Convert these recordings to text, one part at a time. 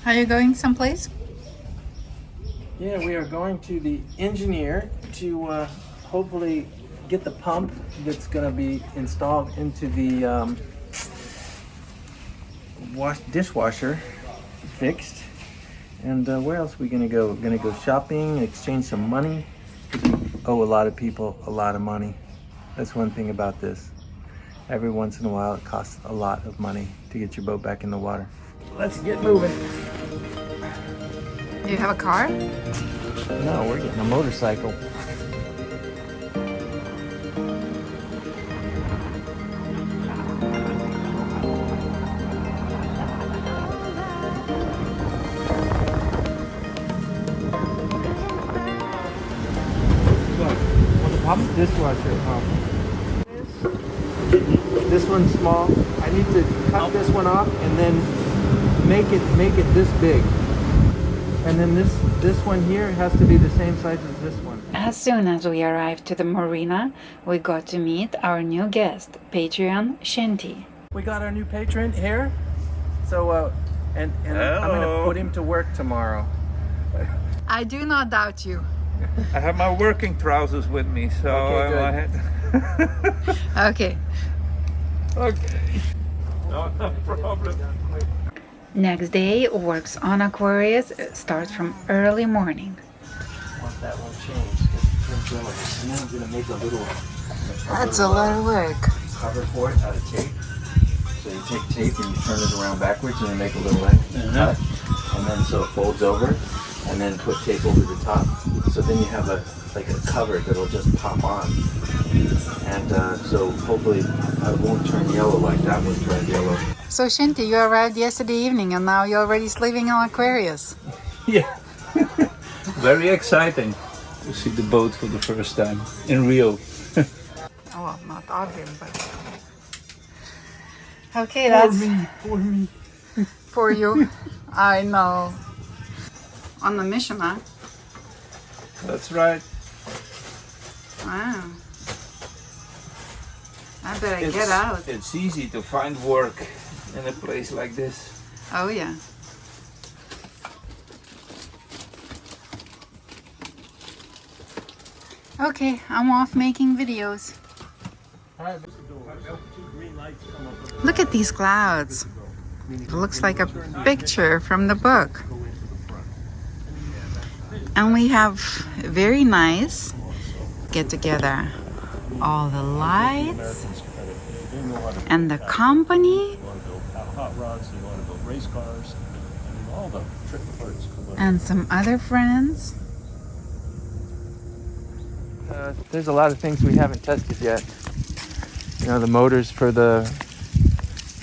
Are you going someplace? Yeah, we are going to the engineer to hopefully get the pump that's going to be installed into the dishwasher fixed. And where else are we going to go? We're going to go shopping, exchange some money. We owe a lot of people a lot of money. That's one thing about this. Every once in a while, it costs a lot of money to get your boat back in the water. Let's get moving. Do you have a car? No, we're getting a motorcycle. Dishwasher pump. This one's small. I need to cut this one off and then make it this big. And then this one here has to be the same size as this one. As soon as we arrived to the marina, we got to meet our new guest, Patreon Shanti. We got our new patron here. So and I'm gonna put him to work tomorrow. I do not doubt you. I have my working trousers with me, so Okay, Okay. Okay. No problem. Next day, works on Aquarius starts from early morning. I want that one changed because it's and then I'm gonna make a little. That's a lot of work. Cover for it out of tape. So you take tape and you turn it around backwards and then make a little cut, and then so it folds over, and then put tape over the top. So then you have a cover that'll just pop on, and so hopefully it won't turn yellow like that one turned yellow. So Shanti, you arrived yesterday evening and now you're already sleeping on Aquarius. Yeah. Very exciting to see the boat for the first time in Rio. Oh, not obvious, but... Okay, that's... For me. For you. I know. On the mission, huh? That's right. Wow. I better get out. It's easy to find work in a place like this. Oh, yeah. Okay, I'm off making videos. Look at these clouds. It looks like a picture from the book. And we have very nice get together. All the lights and the company and some other friends. There's a lot of things we haven't tested yet. You know, the motors for the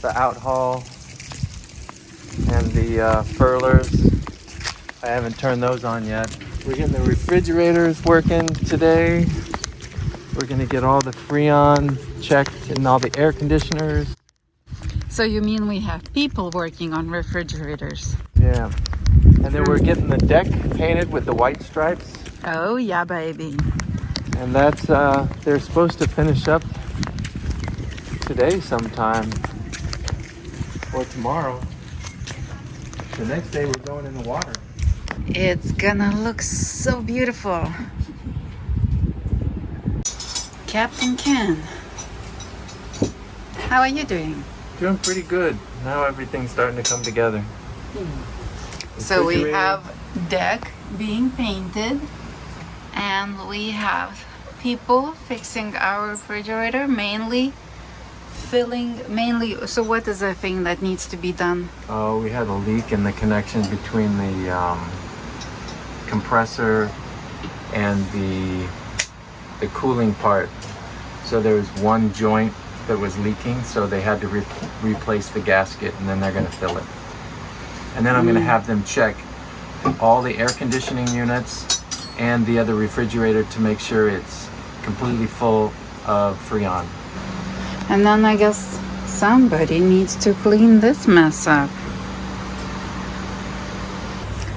outhaul and the furlers. I haven't turned those on yet. We're getting the refrigerators working today. We're gonna get all the Freon checked and all the air conditioners. So you mean we have people working on refrigerators? Yeah. And then we're getting the deck painted with the white stripes. Oh yeah, baby. And that's, they're supposed to finish up today sometime. Or tomorrow. The next day we're going in the water. It's gonna look so beautiful. Captain Ken, how are you doing? Doing pretty good. Now everything's starting to come together. So we have deck being painted and we have people fixing our refrigerator, mainly. So what is the thing that needs to be done? Oh, we had a leak in the connection between the compressor and the cooling part. So there was one joint that was leaking, so they had to replace the gasket, and then they're going to fill it. And then I'm going to have them check all the air conditioning units and the other refrigerator to make sure it's completely full of Freon. And then I guess somebody needs to clean this mess up.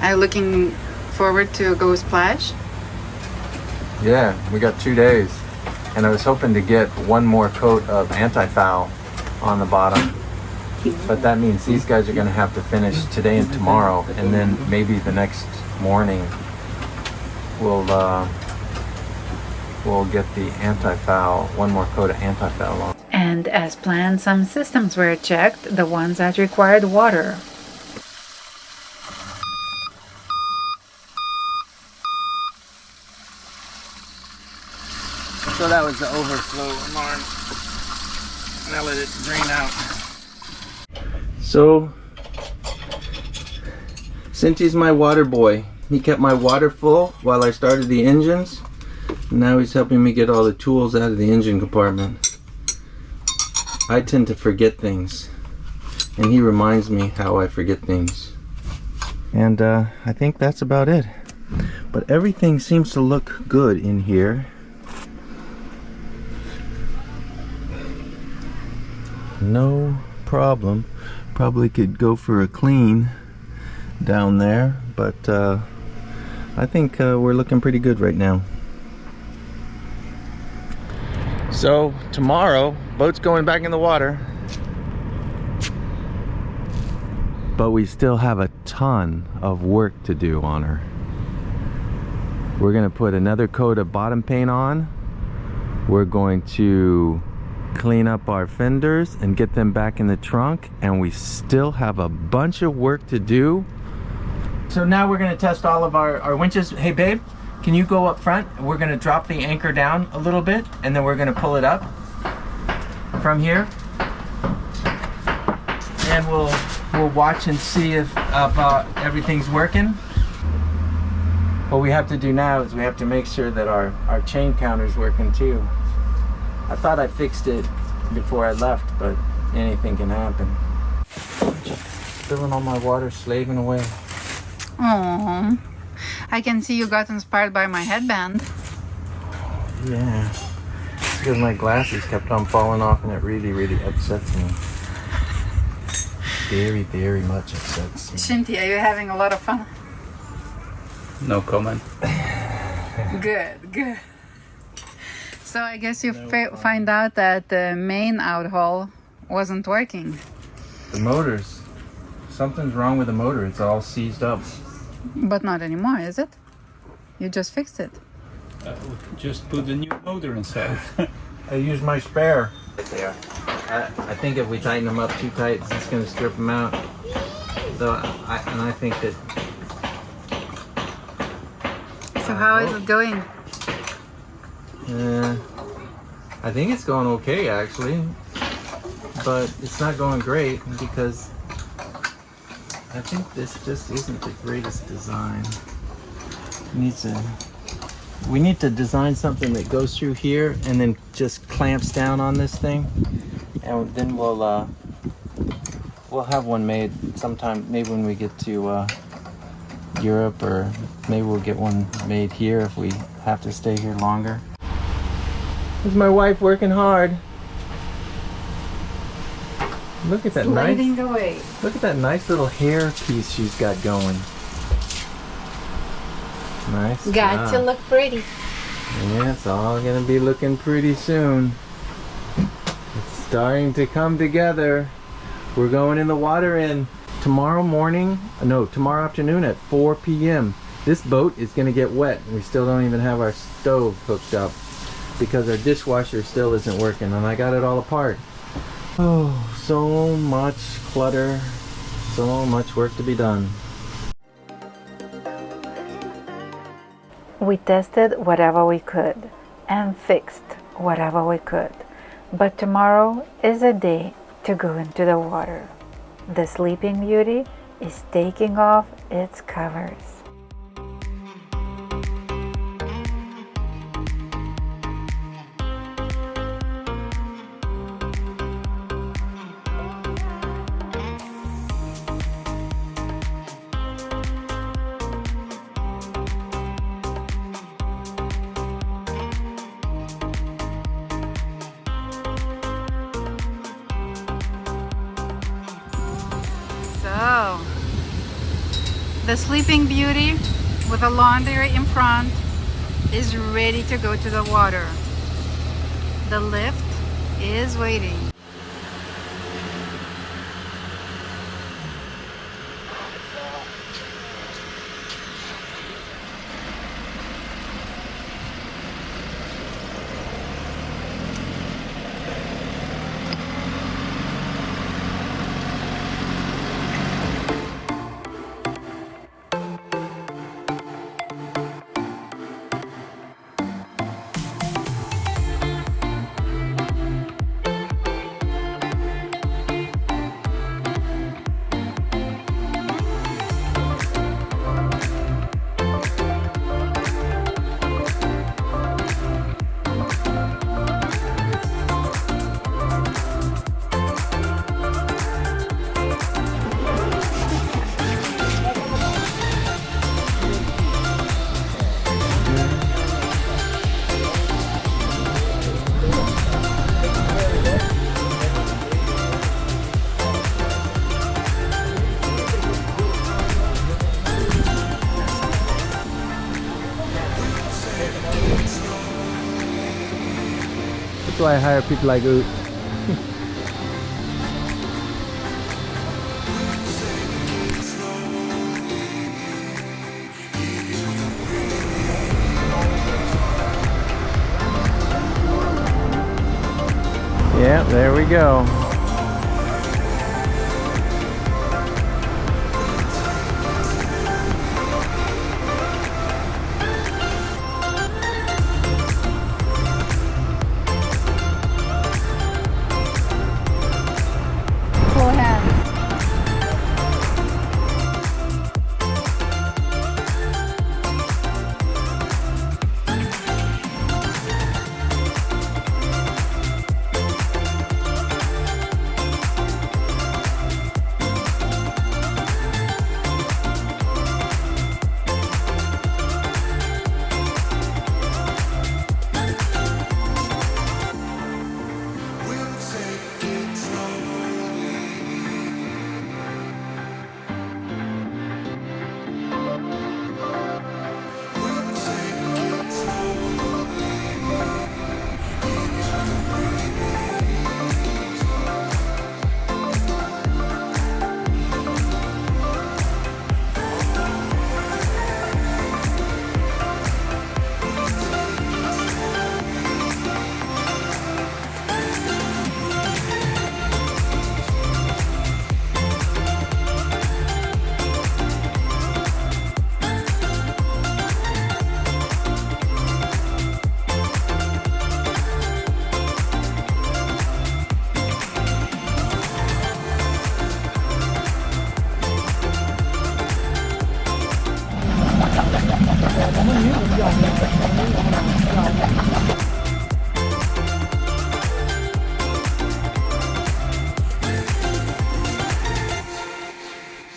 Are you looking forward to go splash? Yeah, we got 2 days. And I was hoping to get one more coat of anti-foul on the bottom. But that means these guys are going to have to finish today and tomorrow, and then maybe the next morning we'll get the anti-foul, one more coat of anti-foul on. And as planned, some systems were checked, the ones that required water. So that was the overflow alarm. Now let it drain out. So, Cinty's my water boy. He kept my water full while I started the engines. Now he's helping me get all the tools out of the engine compartment. I tend to forget things, and he reminds me how I forget things. And I think that's about it. But everything seems to look good in here. No problem. Probably could go for a clean down there, but I think we're looking pretty good right now. So tomorrow, boat's going back in the water, but we still have a ton of work to do on her. We're gonna put another coat of bottom paint on. We're going to clean up our fenders and get them back in the trunk, and we still have a bunch of work to do. So now we're going to test all of our winches. Hey babe, can you go up front? We're going to drop the anchor down a little bit, and then we're going to pull it up from here, and we'll watch and see if everything's working. What we have to do now is we have to make sure that our chain counter's working too. I thought I fixed it before I left, but anything can happen. Filling all my water, slaving away. Oh, I can see you got inspired by my headband. Yeah, it's because my glasses kept on falling off, and it really, really upsets me. Very, very much upsets me. Shinty, are you having a lot of fun? No comment. Good, good. So I guess you find out that the main outhaul wasn't working. The motors. Something's wrong with the motor. It's all seized up. But not anymore, is it? You just fixed it. Just put the new motor inside. I used my spare. There. I think if we tighten them up too tight, it's just going to strip them out. So I think that. So how is it going? I think it's going okay actually, but it's not going great because I think this just isn't the greatest design. We need to design something that goes through here and then just clamps down on this thing, and then we'll have one made sometime, maybe when we get to Europe, or maybe we'll get one made here if we have to stay here longer. This is my wife working hard. Look at that Sliding away. Look at that nice little hair piece she's got going. Nice. Got to look pretty. Yeah, it's all gonna be looking pretty soon. It's starting to come together. We're going in the water tomorrow afternoon at 4 p.m. This boat is gonna get wet, and we still don't even have our stove hooked up because our dishwasher still isn't working, and I got it all apart. Oh, so much clutter, so much work to be done. We tested whatever we could and fixed whatever we could. But tomorrow is a day to go into the water. The Sleeping Beauty is taking off its covers. So, the Sleeping Beauty with a laundry in front is ready to go to the water. The lift is waiting. why I hire people like Oot. Yeah, there we go. Full hands.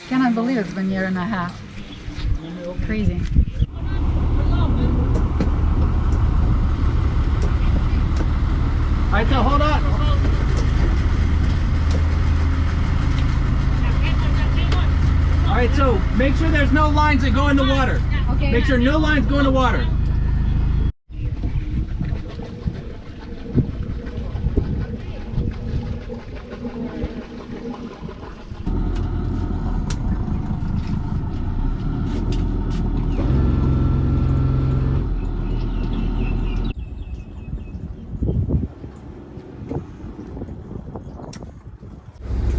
Cannot believe it's been a year and a half. Crazy. Alright, so hold on. Alright, so make sure there's no lines that go in the water. Okay. Make sure no lines go in the water.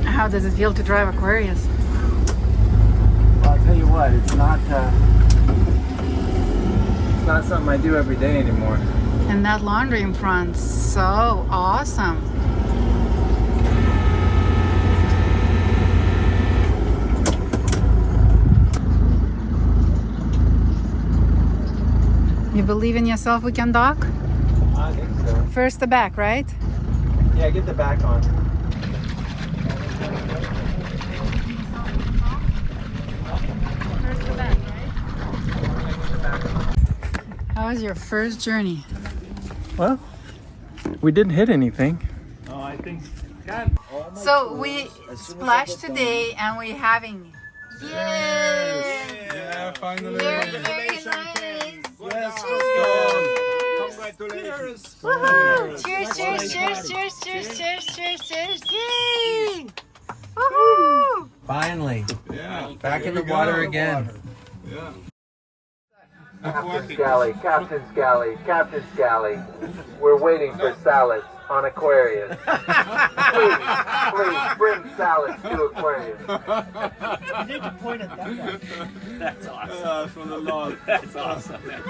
How does it feel to drive Aquarius? Well, I'll tell you what, it's not something I do every day anymore. And that laundry in front, so awesome. You believe in yourself we can dock? I think so. First the back, right? Yeah, get the back on. First the back, right? How was your first journey? Well, we didn't hit anything. Oh, I think. So we splashed today and we're having yay! Yeah, finally. Very, very nice. Yes, Congratulations. Woohoo! Cheers, cheers, cheers, cheers, cheers, cheers, cheers, cheers. Yay! Woohoo! Finally, Yeah. back in the water again. Yeah. Captain's Galley, Captain's Galley, Captain's Galley. We're waiting for salads on Aquarius. Please bring salads to Aquarius. You need to point at that guy. That's awesome. From the Lord. That's awesome, man.